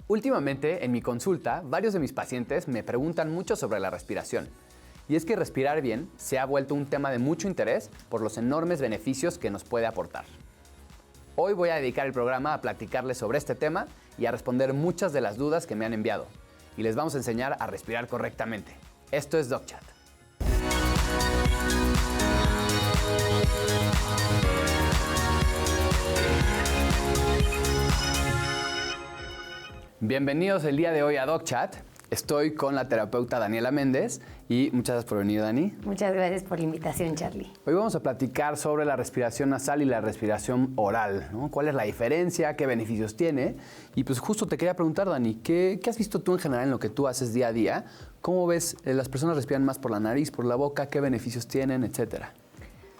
Últimamente, en mi consulta, varios de mis pacientes me preguntan mucho sobre la respiración. Y es que respirar bien se ha vuelto un tema de mucho interés por los enormes beneficios que nos puede aportar. Hoy voy a dedicar el programa a platicarles sobre este tema y a responder muchas de las dudas que me han enviado. Y les vamos a enseñar a respirar correctamente. Esto es DocChat. Bienvenidos el día de hoy a DocChat. Estoy con la terapeuta Daniela Méndez y muchas gracias por venir, Dani. Muchas gracias por la invitación, Charlie. Hoy vamos a platicar sobre la respiración nasal y la respiración oral, ¿no? ¿Cuál es la diferencia? ¿Qué beneficios tiene? Y pues justo te quería preguntar, Dani, ¿qué has visto tú en general en lo que tú haces día a día? ¿Cómo ves las personas respiran más por la nariz, por la boca? ¿Qué beneficios tienen, etcétera?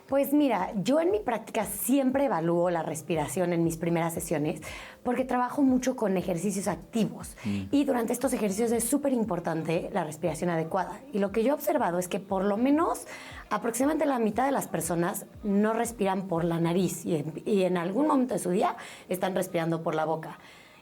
Pues mira, yo en mi práctica siempre evalúo la respiración en mis primeras sesiones porque trabajo mucho con ejercicios activos y durante estos ejercicios es súper importante la respiración adecuada. Y lo que yo he observado es que por lo menos aproximadamente la mitad de las personas no respiran por la nariz y en algún momento de su día están respirando por la boca.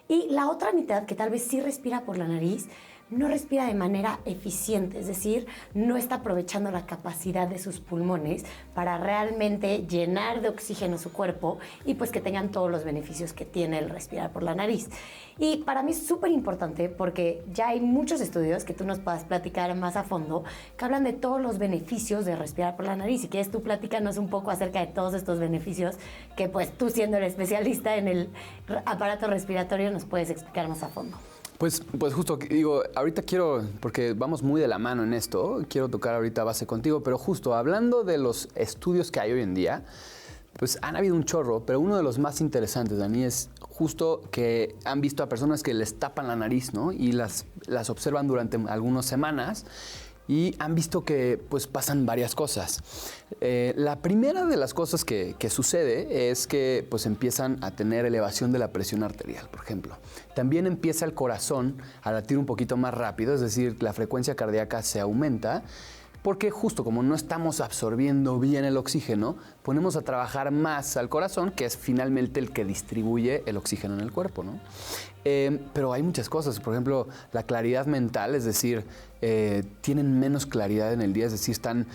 Y la otra mitad, que tal vez sí respira por la nariz, no respira de manera eficiente, es decir, no está aprovechando la capacidad de sus pulmones para realmente llenar de oxígeno su cuerpo y pues que tengan todos los beneficios que tiene el respirar por la nariz. Y para mí es súper importante porque ya hay muchos estudios que tú nos puedas platicar más a fondo que hablan de todos los beneficios de respirar por la nariz. Si quieres tú platícanos un poco acerca de todos estos beneficios que pues tú siendo el especialista en el aparato respiratorio nos puedes explicar más a fondo. Pues justo, digo, ahorita quiero, porque vamos muy de la mano en esto, quiero tocar ahorita base contigo, pero justo hablando de los estudios que hay hoy en día, pues han habido un chorro, pero uno de los más interesantes, Dani, es justo que han visto a personas que les tapan la nariz, ¿no? Y las observan durante algunas semanas y han visto que pues pasan varias cosas. La primera de las cosas que sucede es que pues empiezan a tener elevación de la presión arterial, por ejemplo. También empieza el corazón a latir un poquito más rápido, es decir, la frecuencia cardíaca se aumenta, porque justo como no estamos absorbiendo bien el oxígeno, ponemos a trabajar más al corazón, que es finalmente el que distribuye el oxígeno en el cuerpo, ¿no? Pero hay muchas cosas, por ejemplo, la claridad mental, es decir, tienen menos claridad en el día, es decir, están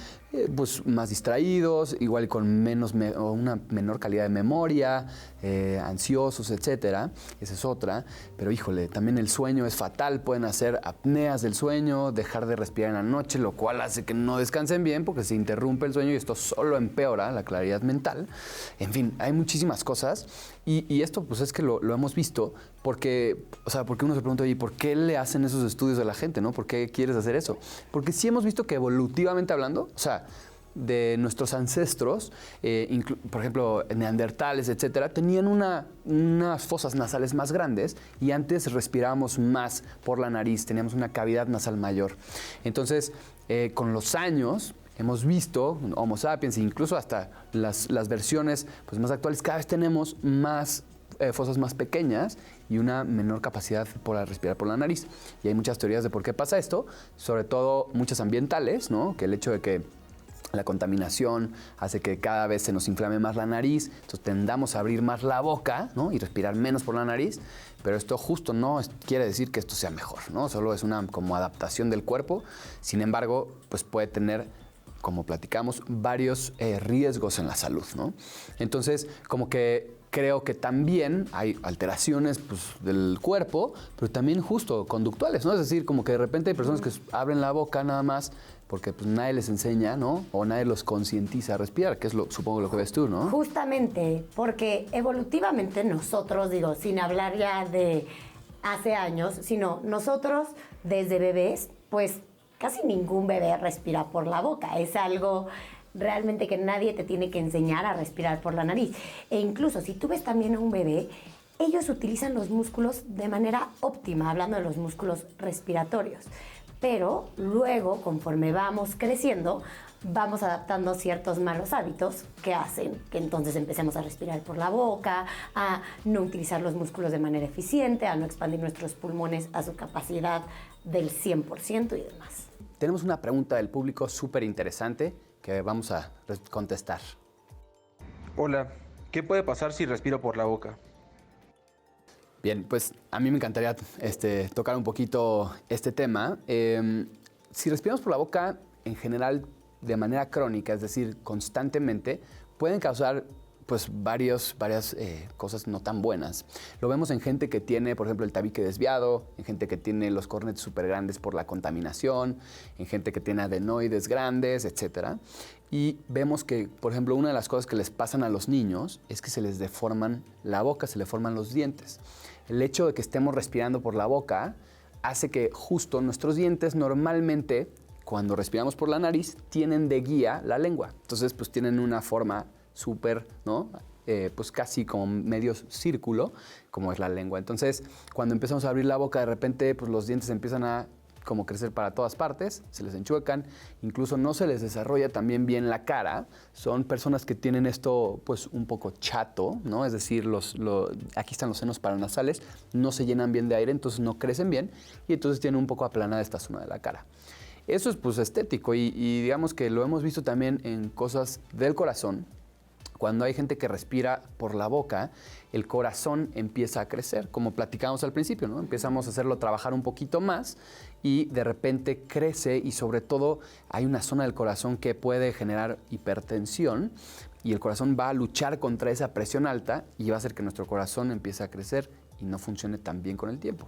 pues más distraídos, igual con una menor calidad de memoria, ansiosos, etcétera. Esa es otra. Pero híjole, también el sueño es fatal, pueden hacer apneas del sueño, dejar de respirar en la noche, lo cual hace que no descansen bien porque se interrumpe el sueño y esto solo empeora la claridad mental. En fin, hay muchísimas cosas y esto pues es que lo hemos visto porque uno se pregunta, oye, ¿por qué le hacen esos estudios a la gente, no? ¿Por qué quieres hacer eso? Porque sí hemos visto que evolutivamente hablando, o sea, de nuestros ancestros, por ejemplo, neandertales, etcétera, tenían unas fosas nasales más grandes y antes respirábamos más por la nariz, teníamos una cavidad nasal mayor. Entonces, con los años, hemos visto, Homo sapiens, incluso hasta las versiones pues, más actuales, cada vez tenemos más fosas más pequeñas y una menor capacidad para respirar por la nariz. Y hay muchas teorías de por qué pasa esto, sobre todo muchas ambientales, ¿no? Que el hecho de que la contaminación hace que cada vez se nos inflame más la nariz, entonces tendamos a abrir más la boca, ¿no? Y respirar menos por la nariz, pero esto justo no quiere decir que esto sea mejor, ¿no? Solo es una como adaptación del cuerpo. Sin embargo, pues puede tener, como platicamos, varios riesgos en la salud, ¿no? Entonces, como que creo que también hay alteraciones pues, del cuerpo, pero también justo conductuales, ¿no? Es decir, como que de repente hay personas que abren la boca nada más porque pues, nadie les enseña, ¿no? O nadie los concientiza a respirar, que es supongo lo que ves tú, ¿no? Justamente, porque evolutivamente nosotros, digo, sin hablar ya de hace años, sino nosotros desde bebés, pues casi ningún bebé respira por la boca. Es algo realmente que nadie te tiene que enseñar a respirar por la nariz. E incluso si tú ves también a un bebé, ellos utilizan los músculos de manera óptima, hablando de los músculos respiratorios. Pero luego, conforme vamos creciendo, vamos adaptando ciertos malos hábitos que hacen que entonces empecemos a respirar por la boca, a no utilizar los músculos de manera eficiente, a no expandir nuestros pulmones a su capacidad del 100% y demás. Tenemos una pregunta del público súper interesante que vamos a contestar. Hola, ¿qué puede pasar si respiro por la boca? Bien, pues a mí me encantaría tocar un poquito este tema. Si respiramos por la boca, en general, de manera crónica, es decir, constantemente, pueden causar pues varias cosas no tan buenas. Lo vemos en gente que tiene, por ejemplo, el tabique desviado, en gente que tiene los cornetes súper grandes por la contaminación, en gente que tiene adenoides grandes, etc. Y vemos que, por ejemplo, una de las cosas que les pasan a los niños es que se les deforman la boca, se les forman los dientes. El hecho de que estemos respirando por la boca hace que justo nuestros dientes normalmente, cuando respiramos por la nariz, tienen de guía la lengua. Entonces, pues tienen una forma súper, ¿no? Pues casi como medio círculo, como es la lengua. Entonces, cuando empezamos a abrir la boca, de repente, pues los dientes empiezan a como crecer para todas partes, se les enchuecan, incluso no se les desarrolla también bien la cara. Son personas que tienen esto pues un poco chato, ¿no? Es decir, aquí están los senos paranasales, no se llenan bien de aire, entonces no crecen bien y entonces tienen un poco aplanada esta zona de la cara. Eso es pues estético y digamos que lo hemos visto también en cosas del corazón. Cuando hay gente que respira por la boca, el corazón empieza a crecer, como platicamos al principio, ¿no? Empezamos a hacerlo trabajar un poquito más y de repente crece y sobre todo hay una zona del corazón que puede generar hipertensión y el corazón va a luchar contra esa presión alta y va a hacer que nuestro corazón empiece a crecer y no funcione tan bien con el tiempo.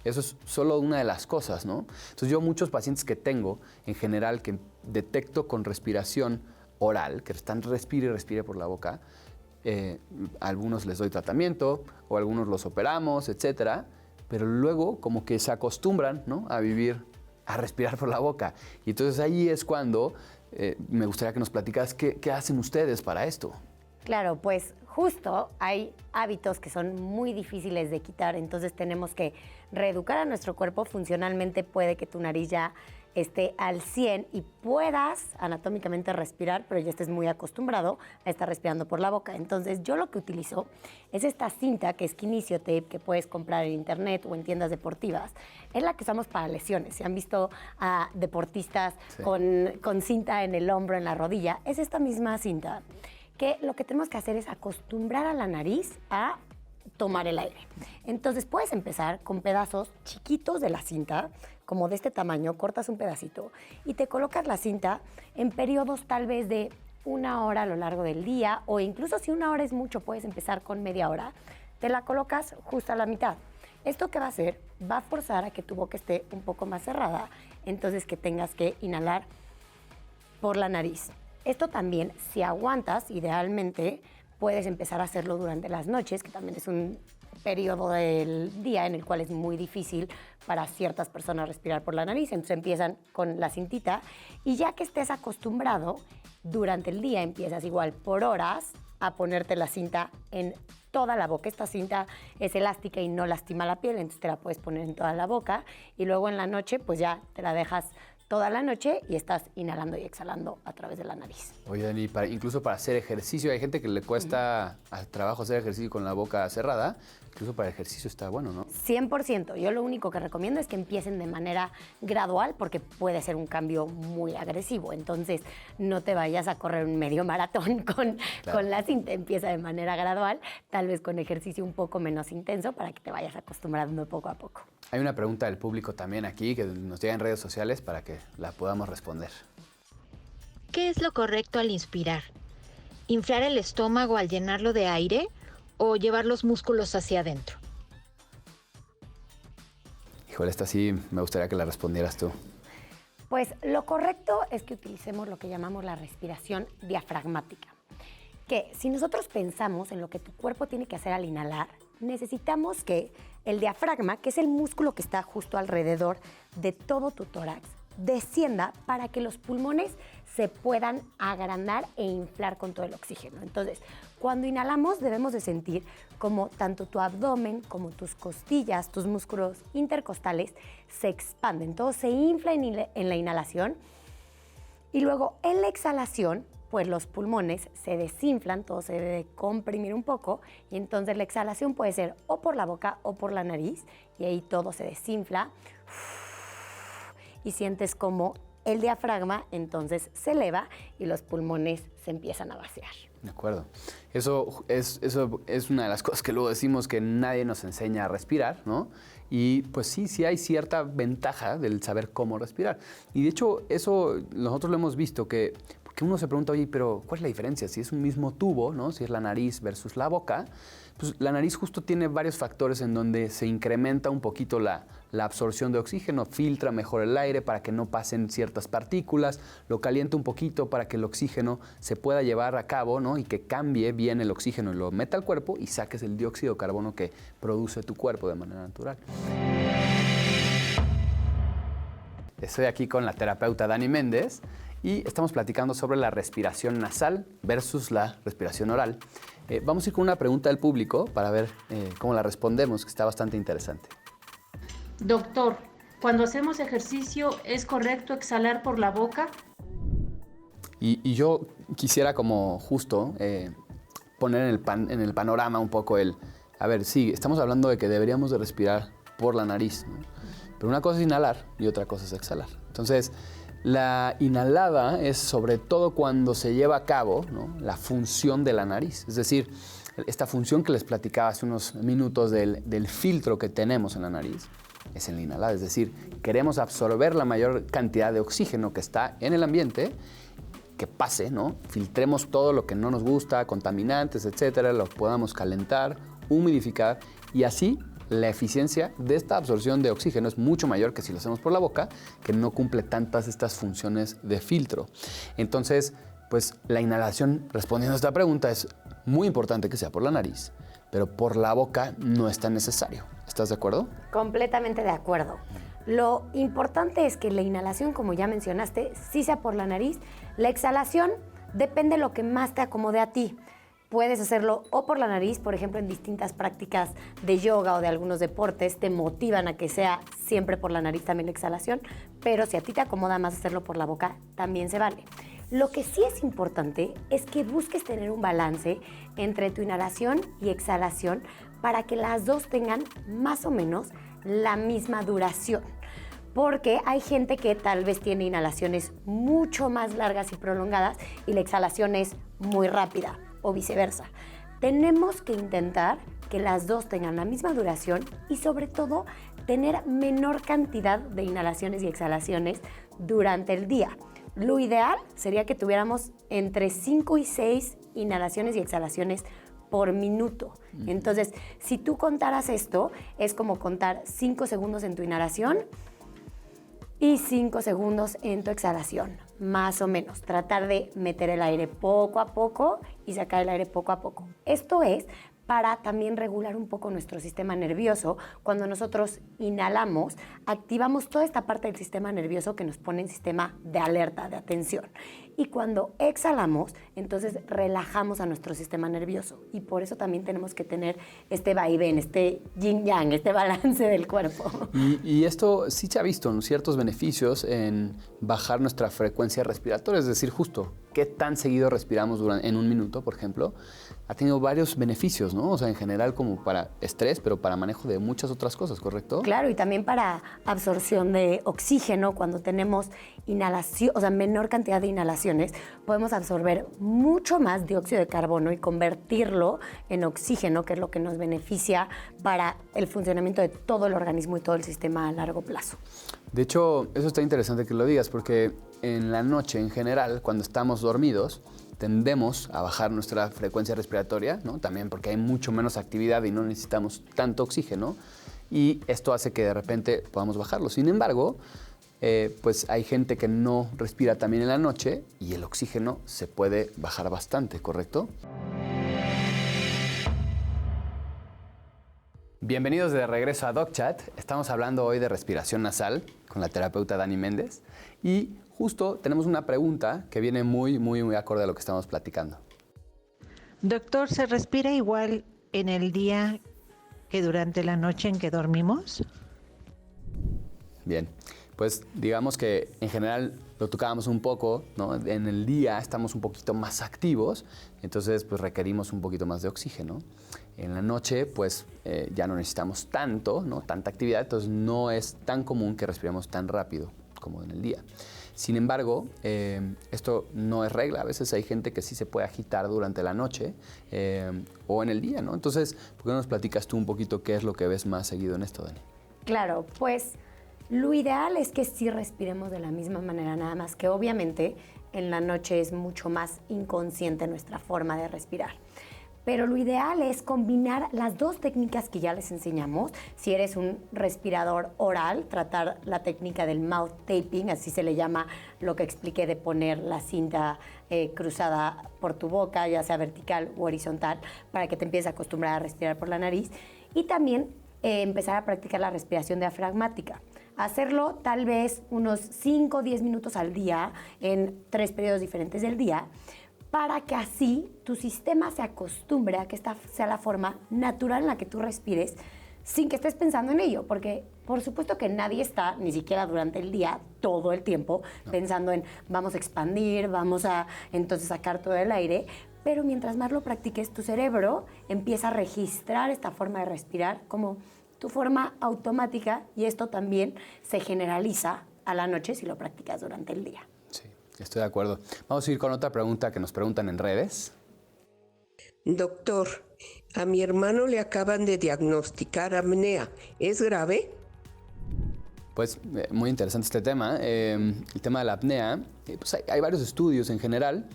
Eso es solo una de las cosas, ¿no? Entonces yo muchos pacientes que tengo, en general, que detecto con respiración oral, que están respire y respire por la boca, a algunos les doy tratamiento o a algunos los operamos, etcétera, pero luego como que se acostumbran, ¿no? A vivir, a respirar por la boca. Y entonces ahí es cuando me gustaría que nos platicas qué hacen ustedes para esto. Claro, pues justo hay hábitos que son muy difíciles de quitar, entonces tenemos que reeducar a nuestro cuerpo. Funcionalmente puede que tu nariz ya esté al 100 y puedas anatómicamente respirar, pero ya estés muy acostumbrado a estar respirando por la boca. Entonces yo lo que utilizo es esta cinta que es Kinesiotape, que puedes comprar en internet o en tiendas deportivas. Es la que usamos para lesiones. Si han visto a deportistas sí, con cinta en el hombro, en la rodilla, es esta misma cinta que lo que tenemos que hacer es acostumbrar a la nariz a tomar el aire. Entonces puedes empezar con pedazos chiquitos de la cinta, como de este tamaño, cortas un pedacito y te colocas la cinta en periodos tal vez de 1 hora a lo largo del día, o incluso si 1 hora es mucho, puedes empezar con media hora. Te la colocas justo a la mitad. ¿Esto qué va a hacer? Va a forzar a que tu boca esté un poco más cerrada, entonces que tengas que inhalar por la nariz. Esto también, si aguantas, idealmente, puedes empezar a hacerlo durante las noches, que también es un periodo del día en el cual es muy difícil para ciertas personas respirar por la nariz. Entonces empiezan con la cintita y ya que estés acostumbrado, durante el día empiezas igual por horas a ponerte la cinta en toda la boca. Esta cinta es elástica y no lastima la piel, entonces te la puedes poner en toda la boca y luego en la noche pues ya te la dejas toda la noche y estás inhalando y exhalando a través de la nariz. Oye, Dani, incluso para hacer ejercicio, hay gente que le cuesta al trabajo hacer ejercicio con la boca cerrada, incluso para el ejercicio está bueno, ¿no? 100%. Yo lo único que recomiendo es que empiecen de manera gradual porque puede ser un cambio muy agresivo. Entonces, no te vayas a correr un medio maratón con la cinta. Empieza de manera gradual, tal vez con ejercicio un poco menos intenso para que te vayas acostumbrando poco a poco. Hay una pregunta del público también aquí que nos llega en redes sociales para que la podamos responder. ¿Qué es lo correcto al inspirar? ¿Inflar el estómago al llenarlo de aire o llevar los músculos hacia adentro? Híjole, esta sí me gustaría que la respondieras tú. Pues lo correcto es que utilicemos lo que llamamos la respiración diafragmática. Que si nosotros pensamos en lo que tu cuerpo tiene que hacer al inhalar, necesitamos que el diafragma, que es el músculo que está justo alrededor de todo tu tórax, descienda para que los pulmones se puedan agrandar e inflar con todo el oxígeno. Entonces, cuando inhalamos debemos de sentir como tanto tu abdomen como tus costillas, tus músculos intercostales se expanden, todo se infla en la inhalación y luego en la exhalación pues los pulmones se desinflan, todo se debe comprimir un poco y entonces la exhalación puede ser o por la boca o por la nariz y ahí todo se desinfla y sientes como el diafragma entonces se eleva y los pulmones se empiezan a vaciar. De acuerdo. Eso es una de las cosas que luego decimos que nadie nos enseña a respirar, ¿no? Y pues sí hay cierta ventaja del saber cómo respirar. Y de hecho, eso nosotros lo hemos visto, que uno se pregunta, oye, pero ¿cuál es la diferencia? Si es un mismo tubo, ¿no? Si es la nariz versus la boca, pues la nariz justo tiene varios factores en donde se incrementa un poquito la absorción de oxígeno, filtra mejor el aire para que no pasen ciertas partículas, lo calienta un poquito para que el oxígeno se pueda llevar a cabo, ¿no? Y que cambie bien el oxígeno y lo meta al cuerpo y saques el dióxido de carbono que produce tu cuerpo de manera natural. Estoy aquí con la terapeuta Dani Méndez y estamos platicando sobre la respiración nasal versus la respiración oral. Vamos a ir con una pregunta del público para ver cómo la respondemos, que está bastante interesante. Doctor, cuando hacemos ejercicio, ¿es correcto exhalar por la boca? Y yo quisiera como justo poner en el panorama un poco a ver, sí, estamos hablando de que deberíamos de respirar por la nariz, ¿no? Pero una cosa es inhalar y otra cosa es exhalar. Entonces, la inhalada es sobre todo cuando se lleva a cabo, ¿no?, la función de la nariz. Es decir, esta función que les platicaba hace unos minutos del filtro que tenemos en la nariz es en la inhalada. Es decir, queremos absorber la mayor cantidad de oxígeno que está en el ambiente, que pase, ¿no? Filtremos todo lo que no nos gusta, contaminantes, etcétera, lo podamos calentar, humidificar y así la eficiencia de esta absorción de oxígeno es mucho mayor que si lo hacemos por la boca, que no cumple tantas estas funciones de filtro. Entonces, pues la inhalación, respondiendo a esta pregunta, es muy importante que sea por la nariz, pero por la boca no es tan necesario. ¿Estás de acuerdo? Completamente de acuerdo. Lo importante es que la inhalación, como ya mencionaste, sí sea por la nariz. La exhalación depende de lo que más te acomode a ti. Puedes hacerlo o por la nariz, por ejemplo, en distintas prácticas de yoga o de algunos deportes, te motivan a que sea siempre por la nariz también la exhalación, pero si a ti te acomoda más hacerlo por la boca, también se vale. Lo que sí es importante es que busques tener un balance entre tu inhalación y exhalación para que las dos tengan más o menos la misma duración. Porque hay gente que tal vez tiene inhalaciones mucho más largas y prolongadas y la exhalación es muy rápida, o viceversa. Tenemos que intentar que las dos tengan la misma duración y sobre todo tener menor cantidad de inhalaciones y exhalaciones durante el día. Lo ideal sería que tuviéramos entre 5 y 6 inhalaciones y exhalaciones por minuto. Entonces, si tú contaras esto, es como contar 5 segundos en tu inhalación y 5 segundos en tu exhalación, más o menos. Tratar de meter el aire poco a poco y sacar el aire poco a poco. Esto es para también regular un poco nuestro sistema nervioso. Cuando nosotros inhalamos, activamos toda esta parte del sistema nervioso que nos pone en sistema de alerta, de atención. Y cuando exhalamos, entonces relajamos a nuestro sistema nervioso. Y por eso también tenemos que tener este vaivén, este yin-yang, este balance del cuerpo. Y esto sí se ha visto, ¿no?, ciertos beneficios en bajar nuestra frecuencia respiratoria, es decir, justo qué tan seguido respiramos en un minuto, por ejemplo, ha tenido varios beneficios, ¿no? O sea, en general como para estrés, pero para manejo de muchas otras cosas, ¿correcto? Claro, y también para absorción de oxígeno, cuando tenemos inhalación, o sea, menor cantidad de inhalaciones, podemos absorber mucho más dióxido de carbono y convertirlo en oxígeno, que es lo que nos beneficia para el funcionamiento de todo el organismo y todo el sistema a largo plazo. De hecho, eso está interesante que lo digas, porque en la noche, en general, cuando estamos dormidos, tendemos a bajar nuestra frecuencia respiratoria, ¿no? También porque hay mucho menos actividad y no necesitamos tanto oxígeno, y esto hace que de repente podamos bajarlo. Sin embargo, pues hay gente que no respira también en la noche y el oxígeno se puede bajar bastante, ¿correcto? Bienvenidos de regreso a DocChat. Estamos hablando hoy de respiración nasal con la terapeuta Dani Méndez y justo tenemos una pregunta que viene muy acorde a lo que estamos platicando. Doctor, ¿se respira igual en el día que durante la noche en que dormimos? Bien, pues digamos que en general lo tocábamos un poco, ¿no? En el día estamos un poquito más activos, entonces pues requerimos un poquito más de oxígeno. En la noche pues ya no necesitamos tanto, ¿no?, tanta actividad, entonces no es tan común que respiremos tan rápido. como en el día. Sin embargo, esto no es regla. A veces hay gente que sí se puede agitar durante la noche o en el día, ¿no? Entonces, ¿por qué no nos platicas tú un poquito qué es lo que ves más seguido en esto, Dani? Claro, pues lo ideal es que sí respiremos de la misma manera, nada más que obviamente en la noche es mucho más inconsciente nuestra forma de respirar. Pero lo ideal es combinar las dos técnicas que ya les enseñamos. Si eres un respirador oral, tratar la técnica del mouth taping, así se le llama lo que expliqué de poner la cinta cruzada por tu boca, ya sea vertical o horizontal, para que te empieces a acostumbrar a respirar por la nariz. Y también empezar a practicar la respiración diafragmática. Hacerlo tal vez unos 5 o 10 minutos al día en 3 periodos diferentes del día, para que así tu sistema se acostumbre a que esta sea la forma natural en la que tú respires sin que estés pensando en ello, porque por supuesto que nadie está, ni siquiera durante el día, todo el tiempo, pensando en vamos a expandir, vamos a entonces sacar todo el aire, pero mientras más lo practiques, tu cerebro empieza a registrar esta forma de respirar como tu forma automática y esto también se generaliza a la noche si lo practicas durante el día. Sí, estoy de acuerdo. Vamos a ir con otra pregunta que nos preguntan en redes. Doctor, a mi hermano le acaban de diagnosticar apnea. ¿Es grave? Pues muy interesante este tema. El tema de la apnea, pues hay varios estudios en general.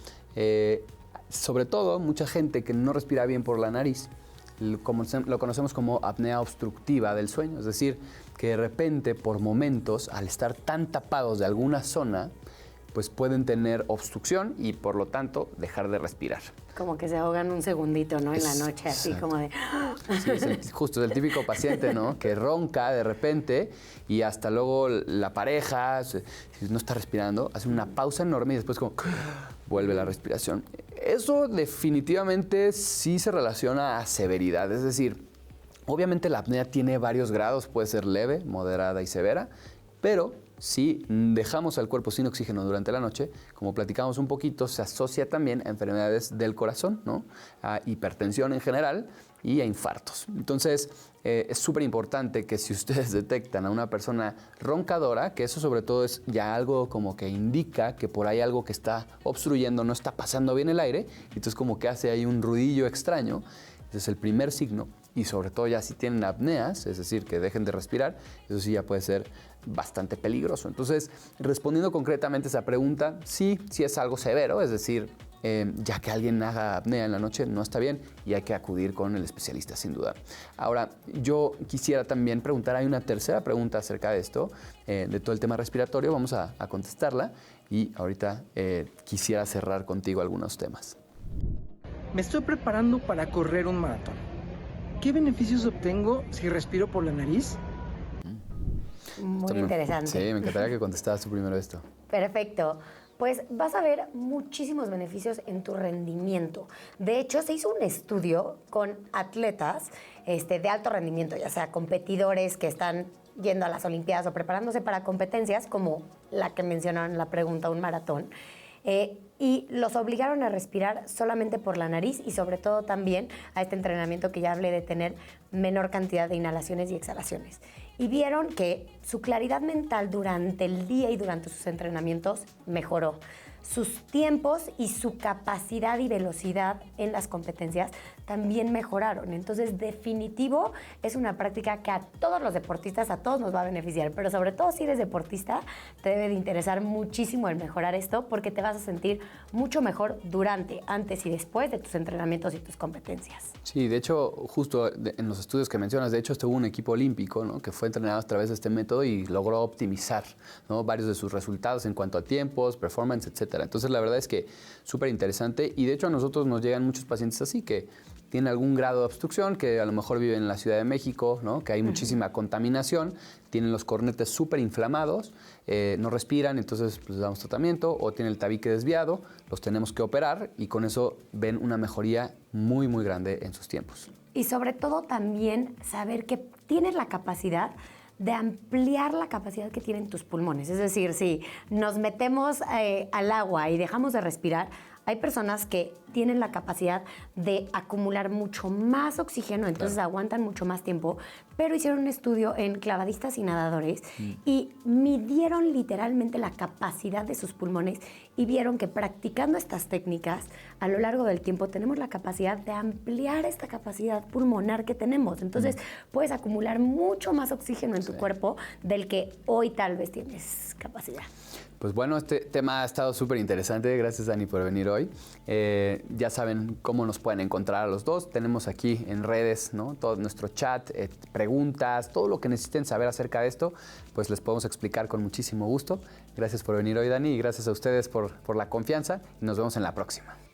Sobre todo, mucha gente que no respira bien por la nariz. Lo conocemos como apnea obstructiva del sueño. Es decir, que de repente, por momentos, al estar tan tapados de alguna zona, pues pueden tener obstrucción y por lo tanto dejar de respirar. Como que se ahogan un segundito, ¿no? En la noche, así como de... Sí, justo es el típico paciente, ¿no? Que ronca de repente y hasta luego la pareja, si no está respirando, hace una pausa enorme y después como vuelve la respiración. Eso definitivamente sí se relaciona a severidad, es decir, obviamente la apnea tiene varios grados, puede ser leve, moderada y severa, pero si dejamos al cuerpo sin oxígeno durante la noche, como platicamos un poquito, se asocia también a enfermedades del corazón, ¿no? A hipertensión en general y a infartos. Entonces, es súper importante que si ustedes detectan a una persona roncadora, que eso sobre todo es ya algo como que indica que por ahí algo que está obstruyendo, no está pasando bien el aire, entonces como que hace ahí un ruidillo extraño, ese es el primer signo. Y sobre todo ya si tienen apneas, es decir, que dejen de respirar, eso sí ya puede ser bastante peligroso. Entonces, respondiendo concretamente a esa pregunta, sí es algo severo, es decir, ya que alguien haga apnea en la noche no está bien y hay que acudir con el especialista sin duda. Ahora, yo quisiera también preguntar, hay una tercera pregunta acerca de esto, de todo el tema respiratorio, vamos a contestarla y ahorita quisiera cerrar contigo algunos temas. Me estoy preparando para correr un maratón. ¿Qué beneficios obtengo si respiro por la nariz? Muy interesante. Sí, me encantaría que contestaras tú primero esto. Perfecto. Pues vas a ver muchísimos beneficios en tu rendimiento. De hecho, se hizo un estudio con atletas de alto rendimiento, ya sea competidores que están yendo a las Olimpiadas o preparándose para competencias, como la que mencionaron en la pregunta, un maratón. Y los obligaron a respirar solamente por la nariz y sobre todo también a este entrenamiento que ya hablé de tener menor cantidad de inhalaciones y exhalaciones. Y vieron que su claridad mental durante el día y durante sus entrenamientos mejoró. Sus tiempos y su capacidad y velocidad en las competencias también mejoraron. Entonces, definitivo, es una práctica que a todos los deportistas, a todos nos va a beneficiar, pero sobre todo si eres deportista, te debe de interesar muchísimo el mejorar esto porque te vas a sentir mucho mejor durante, antes y después de tus entrenamientos y tus competencias. Sí, de hecho, justo en los estudios que mencionas, de hecho, estuvo un equipo olímpico, ¿no? Que fue entrenado a través de este método y logró optimizar, ¿no? Varios de sus resultados en cuanto a tiempos, performance, etcétera. Entonces, la verdad es que súper interesante y de hecho a nosotros nos llegan muchos pacientes así que tienen algún grado de obstrucción, que a lo mejor viven en la Ciudad de México, ¿no? Que hay muchísima contaminación, tienen los cornetes súper inflamados, no respiran, entonces pues, les damos tratamiento o tienen el tabique desviado, los tenemos que operar y con eso ven una mejoría muy, muy grande en sus tiempos. Y sobre todo también saber que tienes la capacidad de ampliar la capacidad que tienen tus pulmones. Es decir, si nos metemos al agua y dejamos de respirar, hay personas que tienen la capacidad de acumular mucho más oxígeno, entonces aguantan mucho más tiempo, pero hicieron un estudio en clavadistas y nadadores y midieron literalmente la capacidad de sus pulmones y vieron que practicando estas técnicas a lo largo del tiempo tenemos la capacidad de ampliar esta capacidad pulmonar que tenemos. Entonces puedes acumular mucho más oxígeno en tu cuerpo del que hoy tal vez tienes capacidad. Pues bueno, este tema ha estado súper interesante. Gracias, Dani, por venir hoy. Ya saben cómo nos pueden encontrar a los dos. Tenemos aquí en redes, ¿no? Todo nuestro chat, preguntas, todo lo que necesiten saber acerca de esto, pues les podemos explicar con muchísimo gusto. Gracias por venir hoy, Dani, y gracias a ustedes por la confianza. Y nos vemos en la próxima.